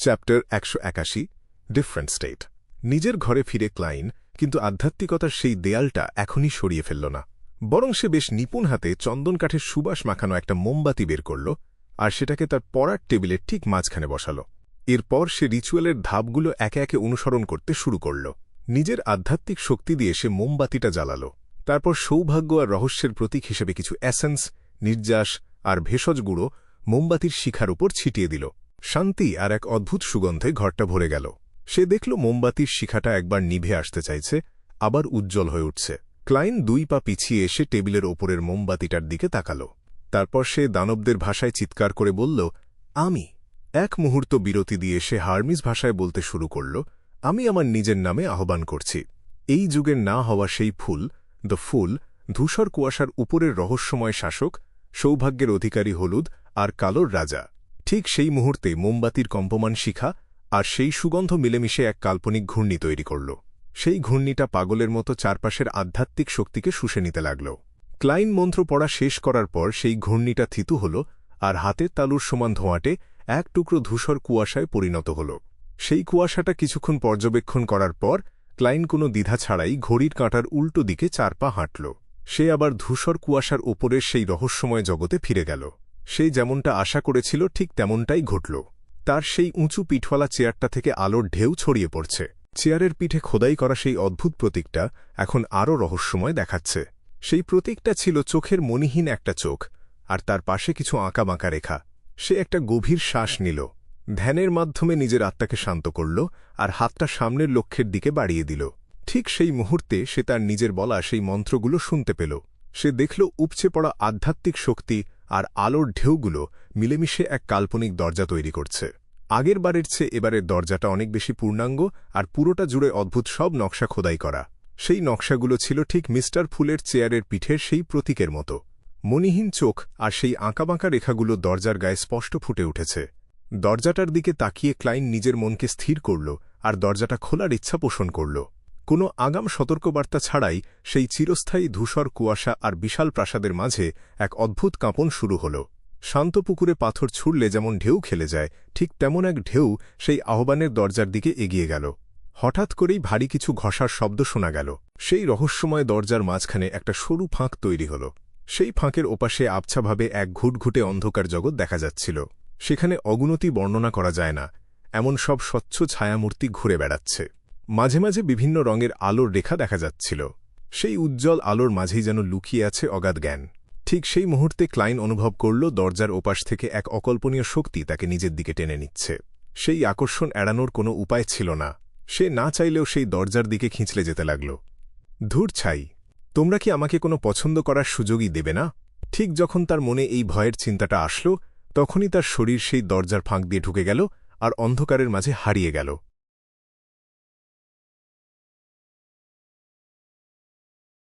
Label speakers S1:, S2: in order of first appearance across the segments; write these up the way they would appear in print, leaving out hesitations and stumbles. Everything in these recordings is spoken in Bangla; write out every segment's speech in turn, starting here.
S1: Chapter 181 different state. নিজের ঘরে ফিরে ক্লাইন কিন্তু আধ্যাত্মিকতার সেই দেয়ালটা এখনই সরিয়ে ফেলল না, বরং সে বেশ নিপুণ হাতে চন্দন কাঠের সুবাস মাখানো একটা মোমবাতি বের করল আর সেটাকে তার পড়ার টেবিলের ঠিক মাঝখানে বসাল। এরপর সে রিচুয়ালের ধাপগুলো একে একে অনুসরণ করতে শুরু করল। নিজের আধ্যাত্মিক শক্তি দিয়ে সে মোমবাতিটা জ্বালাল। তারপর সৌভাগ্য আর রহস্যের প্রতীক হিসেবে কিছু এসেন্স, নির্যাস আর ভেষজ গুঁড়ো মোমবাতির শিখার উপর ছিটিয়ে দিল। শান্তি আর এক অদ্ভুত সুগন্ধে ঘরটা ভরে গেল। সে দেখল মোমবাতির শিখাটা একবার নিভে আসতে চাইছে, আবার উজ্জ্বল হয়ে উঠছে। ক্লাইন 2 পা পিছিয়ে এসে টেবিলের ওপরের মোমবাতিটার দিকে তাকাল। তারপর সে দানবদের ভাষায় চিৎকার করে বলল, আমি। এক মুহূর্ত বিরতি দিয়ে সে হার্মিস ভাষায় বলতে শুরু করল, আমি আমার নিজের নামে আহ্বান করছি। এই যুগের না হওয়া সেই ফুল, দ্য ফুল, ধূসর কুয়াশার উপরের রহস্যময় শাসক, সৌভাগ্যের অধিকারী হলুদ আর কালোর রাজা। ঠিক সেই মুহূর্তে মোমবাতির কম্পমান শিখা আর সেই সুগন্ধ মিলেমিশে এক কাল্পনিক ঘূর্ণি তৈরি করল। সেই ঘূর্ণিটা পাগলের মতো চারপাশের আধ্যাত্মিক শক্তিকে শুষে নিতে লাগল। ক্লাইন মন্ত্র পড়া শেষ করার পর সেই ঘূর্ণিটা থিতু হল আর হাতের তালুর সমান ধোঁয়াটে এক টুকরো ধূসর কুয়াশায় পরিণত হল। সেই কুয়াশাটা কিছুক্ষণ পর্যবেক্ষণ করার পর ক্লাইন কোনো দ্বিধা ছাড়াই ঘড়ির কাঁটার উল্টো দিকে 4 পা হাঁটল। সে আবার ধূসর কুয়াশার ওপরের সেই রহস্যময় জগতে ফিরে গেল। সে যেমনটা আশা করেছিল ঠিক তেমনটাই ঘটল। তার সেই উঁচু পিঠওয়ালা চেয়ারটা থেকে আলোর ঢেউ ছড়িয়ে পড়ছে। চেয়ারের পিঠে খোদাই করা সেই অদ্ভুত প্রতীকটা এখন আরও রহস্যময় দেখাচ্ছে। সেই প্রতীকটা ছিল চোখের মণিহীন একটা চোখ, আর তার পাশে কিছু আঁকাবাঁকা রেখা। সে একটা গভীর শ্বাস নিল, ধ্যানের মাধ্যমে নিজের আত্মাকে শান্ত করল আর হাতটা সামনের লক্ষ্যের দিকে বাড়িয়ে দিল। ঠিক সেই মুহূর্তে সে তার নিজের বলা সেই মন্ত্রগুলো শুনতে পেল। সে দেখল উপচে পড়া আধ্যাত্মিক শক্তি আর আলোর ঢেউগুলো মিলেমিশে এক কাল্পনিক দরজা তৈরি করছে। আগের বারের চেয়ে এবারের দরজাটা অনেক বেশি পূর্ণাঙ্গ আর পুরোটা জুড়ে অদ্ভুত সব নকশা খোদাই করা। সেই নকশাগুলো ছিল ঠিক মিস্টার ফুলের চেয়ারের পিঠের সেই প্রতীকের মতো। মণিহীন চোখ আর সেই আঁকাবাঁকা রেখাগুলো দরজার গায়ে স্পষ্ট ফুটে উঠেছে। দরজাটার দিকে তাকিয়ে ক্লাইন নিজের মনকে স্থির করল আর দরজাটা খোলার ইচ্ছা পোষণ করল। কোনো আগাম সতর্কবার্তা ছাড়াই সেই চিরস্থায়ী ধূসর কুয়াশা আর বিশাল প্রাসাদের মাঝে এক অদ্ভুত কাঁপন শুরু হল। শান্ত পুকুরে পাথর ছুড়লে যেমন ঢেউ খেলে যায়, ঠিক তেমন এক ঢেউ সেই আহ্বানের দরজার দিকে এগিয়ে গেল। হঠাৎ করেই ভারী কিছু ঘষার শব্দ শোনা গেল। সেই রহস্যময় দরজার মাঝখানে একটা সরু ফাঁক তৈরি হল। সেই ফাঁকের ওপাশে আবছাভাবে এক ঘুটঘুটে অন্ধকার জগৎ দেখা যাচ্ছিল। সেখানে অগুনতি বর্ণনা করা যায় না, এমন সব স্বচ্ছ ছায়ামূর্তি ঘুরে বেড়াচ্ছে। মাঝে মাঝে বিভিন্ন রঙের আলোর রেখা দেখা যাচ্ছিল। সেই উজ্জ্বল আলোর মাঝেই যেন লুকিয়ে আছে অগাধ জ্ঞান। ঠিক সেই মুহূর্তে ক্লাইন অনুভব করল দরজার ওপাশ থেকে এক অকল্পনীয় শক্তি তাকে নিজের দিকে টেনে নিচ্ছে। সেই আকর্ষণ এড়ানোর কোনো উপায় ছিল না। সে না চাইলেও সেই দরজার দিকে খিঁচলে যেতে লাগল। ধুর ছাই, তোমরা কি আমাকে কোনো পছন্দ করার সুযোগই দেবে না? ঠিক যখন তার মনে এই ভয়ের চিন্তাটা আসল, তখনই তার শরীর সেই দরজার ফাঁক দিয়ে ঢুকে গেল আর অন্ধকারের মাঝে হারিয়ে গেল।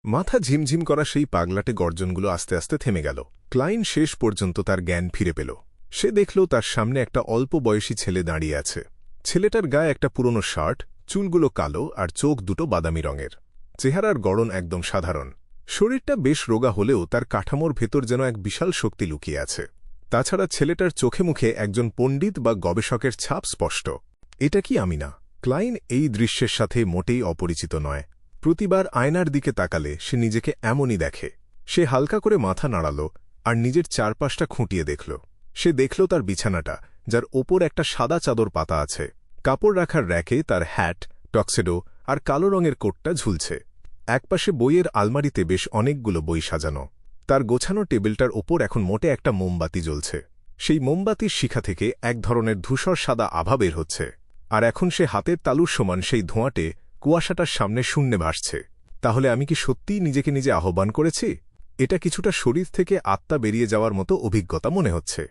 S1: মাথা ঝিমঝিম করা সেই পাগলাটে গর্জনগুলো আস্তে আস্তে থেমে গেল। ক্লাইন শেষ পর্যন্ত তার জ্ঞান ফিরে পেল। সে দেখল তার সামনে একটা অল্প বয়সী ছেলে দাঁড়িয়ে আছে। ছেলেটার গায়ে একটা পুরনো শার্ট, চুলগুলো কালো আর চোখ দুটো বাদামি রঙের। চেহারার গড়ন একদম সাধারণ। শরীরটা বেশ রোগা হলেও তার কাঠামোর ভেতর যেন এক বিশাল শক্তি লুকিয়ে আছে। তাছাড়া ছেলেটার চোখে মুখে একজন পণ্ডিত বা গবেষকের ছাপ স্পষ্ট। এটা কি আমি না? ক্লাইন এই দৃশ্যের সাথে মোটেই অপরিচিত নয়। প্রতিবার আয়নার দিকে তাকালে সে নিজেকে এমনই দেখে। সে হালকা করে মাথা নাড়াল আর নিজের চারপাশটা খুঁটিয়ে দেখল। সে দেখল তার বিছানাটা, যার ওপর একটা সাদা চাদর পাতা আছে। কাপড় রাখার র্যাকে তার হ্যাট, টক্সেডো আর কালো রঙের কোটটা ঝুলছে। একপাশে বইয়ের আলমারিতে বেশ অনেকগুলো বই সাজানো। তার গোছানো টেবিলটার ওপর এখন মোটে একটা মোমবাতি জ্বলছে। সেই মোমবাতির শিখা থেকে এক ধরনের ধূসর সাদা আভা বের হচ্ছে, আর এখন সে হাতের তালুর সমান সেই ধোঁয়াটে কুয়াশাটার সামনে শূন্যে ভাসছে। তাহলে আমি কি সত্যিই নিজেকে নিজে আহ্বান করেছি? এটা কিছুটা শরীর থেকে আত্মা বেরিয়ে যাওয়ার মতো অভিজ্ঞতা মনে হচ্ছে।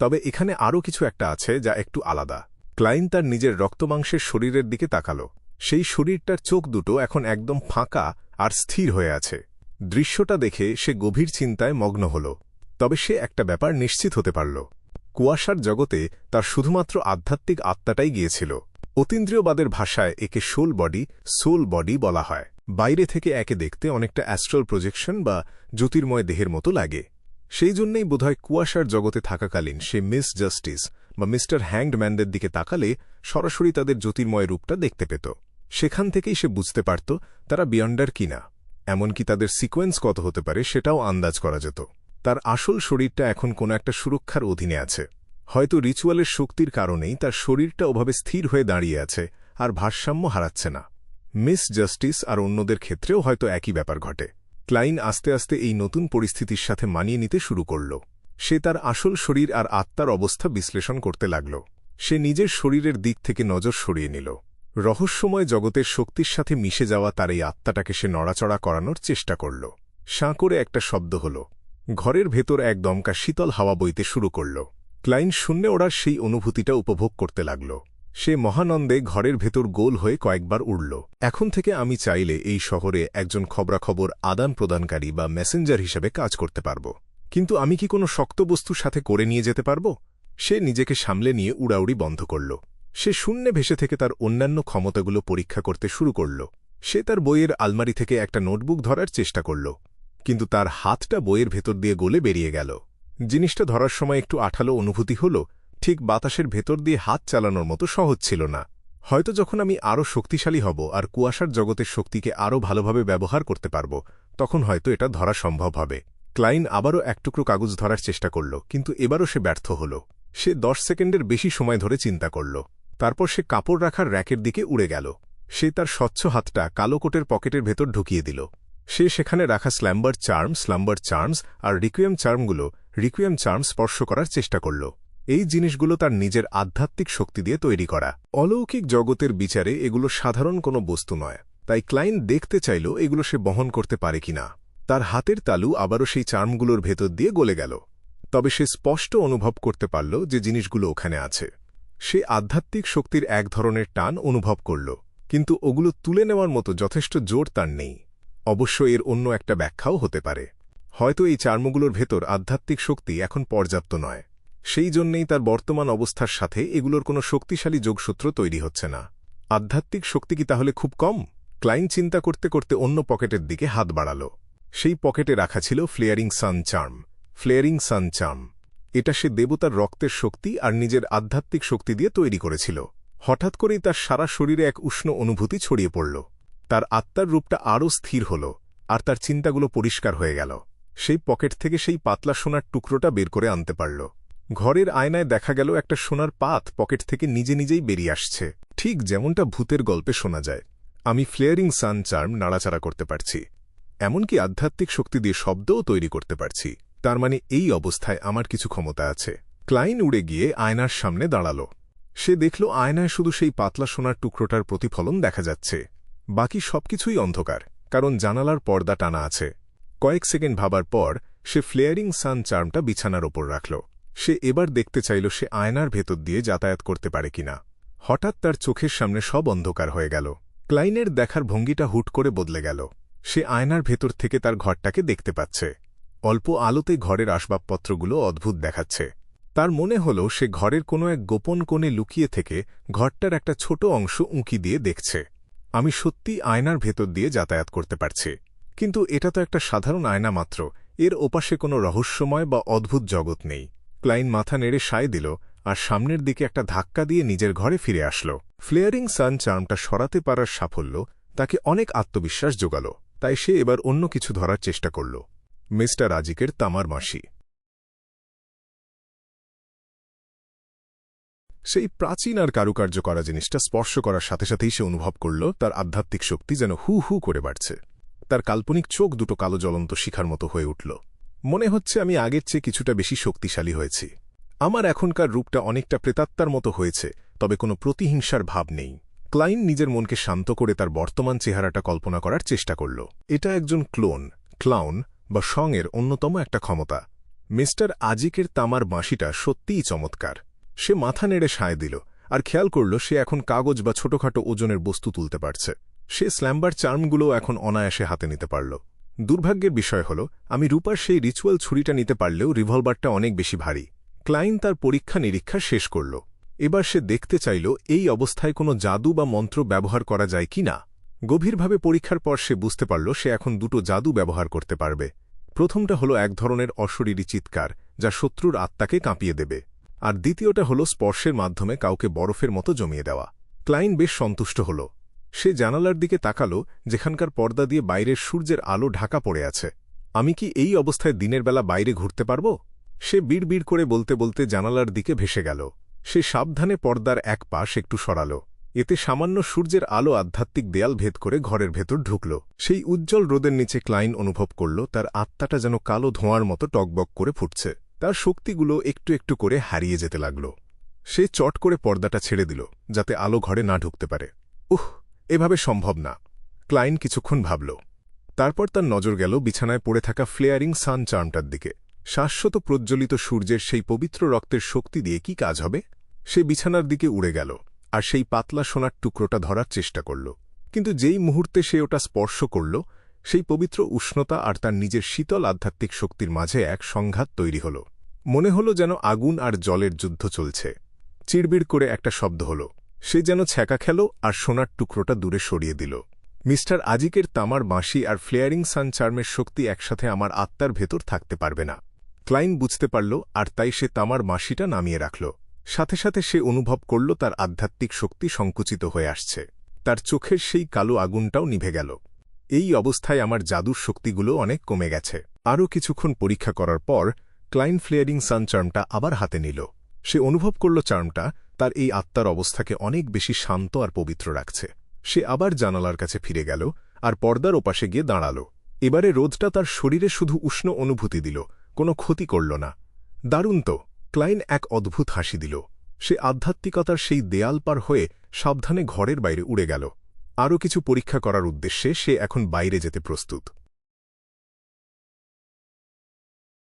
S1: তবে এখানে আরও কিছু একটা আছে যা একটু আলাদা। ক্লাইন তার নিজের রক্তমাংসের শরীরের দিকে তাকাল। সেই শরীরটার চোখ দুটো এখন একদম ফাঁকা আর স্থির হয়ে আছে। দৃশ্যটা দেখে সে গভীর চিন্তায় মগ্ন হল। তবে সে একটা ব্যাপার নিশ্চিত হতে পারল, কুয়াশার জগতে তার শুধুমাত্র আধ্যাত্মিক আত্মাটাই গিয়েছিল। অতীন্দ্রিয়বাদের ভাষায় একে সোল বডি বলা হয়। বাইরে থেকে একে দেখতে অনেকটা অ্যাস্ট্রাল প্রজেকশন বা জ্যোতির্ময় দেহের মতো লাগে। সেই জন্যই বোধহয় কুয়াশার জগতে থাকাকালীন সে মিস জাস্টিস বা মিস্টার হ্যাংডম্যানদের দিকে তাকালে সরাসরি তাদের জ্যোতির্ময় রূপটা দেখতে পেত। সেখান থেকেই সে বুঝতে পারত তারা বিয়ন্ডার কিনা, এমনকি তাদের সিকোয়েন্স কত হতে পারে সেটাও আন্দাজ করা যেত। তার আসল শরীরটা এখন কোনো একটা সুরক্ষার অধীনে আছে। হয়তো রিচুয়ালের শক্তির কারণেই তার শরীরটা ওভাবে স্থির হয়ে দাঁড়িয়ে আছে আর ভারসাম্য হারাচ্ছে না। মিস জাস্টিস আর অন্যদের ক্ষেত্রেও হয়তো একই ব্যাপার ঘটে। ক্লাইন আস্তে আস্তে এই নতুন পরিস্থিতির সাথে মানিয়ে নিতে শুরু করল। সে তার আসল শরীর আর আত্মার অবস্থা বিশ্লেষণ করতে লাগল। সে নিজের শরীরের দিক থেকে নজর সরিয়ে নিল। রহস্যময় জগতের শক্তির সাথে মিশে যাওয়া তার এই আত্মাটাকে সে নড়াচড়া করানোর চেষ্টা করল। শাঁ করে একটা শব্দ হল। ঘরের ভেতর এক দমকা শীতল হাওয়া বইতে শুরু করল। ক্লাইন শূন্যে ওড়ার সেই অনুভূতিটা উপভোগ করতে লাগল। সে মহানন্দে ঘরের ভেতর গোল হয়ে কয়েকবার উড়ল। এখন থেকে আমি চাইলে এই শহরে একজন খবরাখবর আদান প্রদানকারী বা মেসেঞ্জার হিসেবে কাজ করতে পারব, কিন্তু আমি কি কোনো শক্ত বস্তুর সাথে করে নিয়ে যেতে পারব? সে নিজেকে সামলে নিয়ে উড়াউড়ি বন্ধ করল। সে শূন্যে ভেসে থেকে তার অন্যান্য ক্ষমতাগুলো পরীক্ষা করতে শুরু করল। সে তার বইয়ের আলমারি থেকে একটা নোটবুক ধরার চেষ্টা করল, কিন্তু তার হাতটা বইয়ের ভেতর দিয়ে গলে বেরিয়ে গেল। জিনিসটা ধরার সময় একটু আঠালো অনুভূতি হল, ঠিক বাতাসের ভেতর দিয়ে হাত চালানোর মতো সহজ ছিল না। হয়তো যখন আমি আরও শক্তিশালী হব আর কুয়াশার জগতের শক্তিকে আরও ভালোভাবে ব্যবহার করতে পারব, তখন হয়তো এটা ধরা সম্ভব হবে। ক্লাইন আবারও এক টুকরো কাগজ ধরার চেষ্টা করল, কিন্তু এবারও সে ব্যর্থ হল। সে 10 সেকেন্ডের বেশি সময় ধরে চিন্তা করল। তারপর সে কাপড় রাখার র্যাকের দিকে উড়ে গেল। সে তার স্বচ্ছ হাতটা কালো কোটের পকেটের ভেতর ঢুকিয়ে দিল। সে সেখানে রাখা স্ল্যাম্বার চার্মস আর রিকুয়েম চার্ম স্পর্শ করার চেষ্টা করল। এই জিনিসগুলো তার নিজের আধ্যাত্মিক শক্তি দিয়ে তৈরি করা। অলৌকিক জগতের বিচারে এগুলো সাধারণ কোনো বস্তু নয়, তাই ক্লাইন দেখতে চাইল এগুলো সে বহন করতে পারে কিনা। তার হাতের তালু আবারও সেই চার্মগুলোর ভেতর দিয়ে গলে গেল, তবে সে স্পষ্ট অনুভব করতে পারল যে জিনিসগুলো ওখানে আছে। সে আধ্যাত্মিক শক্তির এক ধরনের টান অনুভব করল, কিন্তু ওগুলো তুলে নেওয়ার মতো যথেষ্ট জোর তার নেই। অবশ্য এর অন্য একটা ব্যাখ্যাও হতে পারে। হয়তো এই চার্মগুলোর ভেতর আধ্যাত্মিক শক্তি এখন পর্যাপ্ত নয়, সেই জন্যেই তার বর্তমান অবস্থার সাথে এগুলোর কোনো শক্তিশালী যোগসূত্র তৈরি হচ্ছে না। আধ্যাত্মিক শক্তি কি তাহলে খুব কম? ক্লাইন চিন্তা করতে করতে অন্য পকেটের দিকে হাত বাড়াল। সেই পকেটে রাখা ছিল ফ্লেয়ারিং সান চার্ম। এটা সে দেবতার রক্তের শক্তি আর নিজের আধ্যাত্মিক শক্তি দিয়ে তৈরি করেছিল। হঠাৎ করেই তার সারা শরীরে এক উষ্ণ অনুভূতি ছড়িয়ে পড়ল। তার আত্মার রূপটা আরও স্থির হল, আর তার চিন্তাগুলো পরিষ্কার হয়ে গেল। সেই পকেট থেকে সেই পাতলা সোনার টুকরোটা বের করে আনতে পারল। ঘরের আয়নায় দেখা গেল একটা সোনার পাত পকেট থেকে নিজে নিজেই বেরিয়ে আসছে, ঠিক যেমনটা ভূতের গল্পে শোনা যায়। আমি ফ্লেয়ারিং সান চার্ম নাড়াচাড়া করতে পারছি, এমনকি আধ্যাত্মিক শক্তি দিয়ে শব্দও তৈরি করতে পারছি। তার মানে এই অবস্থায় আমার কিছু ক্ষমতা আছে। ক্লাইন উড়ে গিয়ে আয়নার সামনে দাঁড়াল। সে দেখল আয়নায় শুধু সেই পাতলা সোনার টুকরোটার প্রতিফলন দেখা যাচ্ছে। বাকি সবকিছুই অন্ধকার, কারণ জানালার পর্দা টানা আছে। কয়েক সেকেন্ড ভাবার পর সে ফ্লেয়ারিং সান চার্মটা বিছানার ওপর রাখল। সে এবার দেখতে চাইল সে আয়নার ভেতর দিয়ে যাতায়াত করতে পারে কিনা। হঠাৎ তার চোখের সামনে সব অন্ধকার হয়ে গেল। ক্লাইনের দেখার ভঙ্গিটা হুট করে বদলে গেল। সে আয়নার ভেতর থেকে তার ঘরটাকে দেখতে পাচ্ছে। অল্প আলোতে ঘরের আসবাবপত্রগুলো অদ্ভুত দেখাচ্ছে। তার মনে হল সে ঘরের কোনো এক গোপন কোণে লুকিয়ে থেকে ঘরটার একটা ছোট অংশ উঁকি দিয়ে দেখছে। আমি সত্যি আয়নার ভেতর দিয়ে যাতায়াত করতে পারছি, কিন্তু এটা তো একটা সাধারণ আয়না মাত্র, এর ওপাশে কোনো রহস্যময় বা অদ্ভুত জগৎ নেই। ক্লাইন মাথা নেড়ে সায় দিল আর সামনের দিকে একটা ধাক্কা দিয়ে নিজের ঘরে ফিরে আসল। ফ্লেয়ারিং সান চার্মটা সরাতে পারার সাফল্য তাকে অনেক আত্মবিশ্বাস জোগাল, তাই সে এবার অন্য কিছু ধরার চেষ্টা করল। মিস্টার আজিকের তামার মাসি। সেই প্রাচীন আর কারুকার্য করা জিনিসটা স্পর্শ করার সাথে সাথেই সে অনুভব করল তার আধ্যাত্মিক শক্তি যেন হু হু করে বাড়ছে। তার কাল্পনিক চোখ দুটো কালো জ্বলন্ত শিখার মতো হয়ে উঠল। মনে হচ্ছে আমি আগের চেয়ে কিছুটা বেশি শক্তিশালী হয়েছি। আমার এখনকার রূপটা অনেকটা প্রেতাত্মার মতো হয়েছে, তবে কোনো প্রতিহিংসার ভাব নেই। ক্লাইন নিজের মনকে শান্ত করে তার বর্তমান চেহারাটা কল্পনা করার চেষ্টা করল। এটা একজন ক্লাউন বা শংয়ের অন্যতম একটা ক্ষমতা। মিস্টার আজিকের তামার বাঁশিটা সত্যিই চমৎকার। সে মাথা নেড়ে সায় দিল আর খেয়াল করল সে এখন কাগজ বা ছোটখাটো ওজনের বস্তু তুলতে পারছে। সে স্ল্যাম্বার চার্মগুলোও এখন অনায়াসে হাতে নিতে পারল। দুর্ভাগ্যের বিষয় হল আমি রূপার সেই রিচুয়াল ছুরিটা নিতে পারলেও রিভলভারটা অনেক বেশি ভারী। ক্লাইন তার পরীক্ষা নিরীক্ষা শেষ করল। এবার সে দেখতে চাইল এই অবস্থায় কোনো জাদু বা মন্ত্র ব্যবহার করা যায় কি না। গভীরভাবে পরীক্ষার পর সে বুঝতে পারল সে এখন দুটো জাদু ব্যবহার করতে পারবে। প্রথমটা হলো এক ধরনের অশরীরী চিৎকার যা শত্রুর আত্মাকে কাঁপিয়ে দেবে, আর দ্বিতীয়টা হলো স্পর্শের মাধ্যমে কাউকে বরফের মতো জমিয়ে দেওয়া। ক্লাইন বেশ সন্তুষ্ট হল। সে জানালার দিকে তাকালো, যেখানকার পর্দা দিয়ে বাইরের সূর্যের আলো ঢাকা পড়ে আছে। আমি কি এই অবস্থায় দিনের বেলা বাইরে ঘুরতে পারব? সে বিড়বিড় করে বলতে বলতে জানালার দিকে ভেসে গেল। সে সাবধানে পর্দার এক পাশ একটু সরাল। এতে সামান্য সূর্যের আলো আধ্যাত্মিক দেয়াল ভেদ করে ঘরের ভেতর ঢুকল। সেই উজ্জ্বল রোদের নিচে ক্লাইন অনুভব করল তার আত্মাটা যেন কালো ধোঁয়ার মতো টকবক করে ফুটছে। তার শক্তিগুলো একটু একটু করে হারিয়ে যেতে লাগল। সে চট করে পর্দাটা ছেড়ে দিল, যাতে আলো ঘরে না ঢুকতে পারে। এভাবে সম্ভব না, ক্লাইন কিছুক্ষণ ভাবল। তারপর তার নজর গেল বিছানায় পড়ে থাকা ফ্লেয়ারিং সান চার্মটার দিকে। শাশ্বত প্রজ্জ্বলিত সূর্যের সেই পবিত্র রক্তের শক্তি দিয়ে কি কাজ হবে? সে বিছানার দিকে উড়ে গেল আর সেই পাতলা সোনার টুকরোটা ধরার চেষ্টা করল। কিন্তু যেই মুহূর্তে সে ওটা স্পর্শ করল, সেই পবিত্র উষ্ণতা আর তার নিজের শীতল আধ্যাত্মিক শক্তির মাঝে এক সংঘাত তৈরি হল। মনে হল যেন আগুন আর জলের যুদ্ধ চলছে। চিড়বিড় করে একটা শব্দ হল। সে যেন ছ্যাঁকা খেল আর সোনার টুকরোটা দূরে সরিয়ে দিল। মিস্টার আজিকের তামার বাঁশি আর ফ্লেয়ারিং সান চার্মের শক্তি একসাথে আমার আত্মার ভেতর থাকতে পারবে না। ক্লাইন বুঝতে পারল, আর তাই সে তামার বাঁশিটা নামিয়ে রাখল। সাথে সাথে সে অনুভব করল তার আধ্যাত্মিক শক্তি সংকুচিত হয়ে আসছে। তার চোখের সেই কালো আগুনটাও নিভে গেল। এই অবস্থায় আমার জাদুর শক্তিগুলো অনেক কমে গেছে। আরও কিছুক্ষণ পরীক্ষা করার পর ক্লাইন ফ্লেয়ারিং সান চার্মটা আবার হাতে নিল। সে অনুভব করল চার্মটা তার এই আত্মার অবস্থাকে অনেক বেশি শান্ত আর পবিত্র রাখছে। সে আবার জানালার কাছে ফিরে গেল আর পর্দার ওপাশে গিয়ে দাঁড়াল। এবারে রোদটা তার শরীরে শুধু উষ্ণ অনুভূতি দিল, কোনো ক্ষতি করল না। দারুণ তো! ক্লাইন এক অদ্ভুত হাসি দিল। সে আধ্যাত্মিকতার সেই দেয়াল পার হয়ে সাবধানে ঘরের বাইরে উড়ে গেল। আরও কিছু পরীক্ষা করার উদ্দেশ্যে সে এখন বাইরে যেতে প্রস্তুত।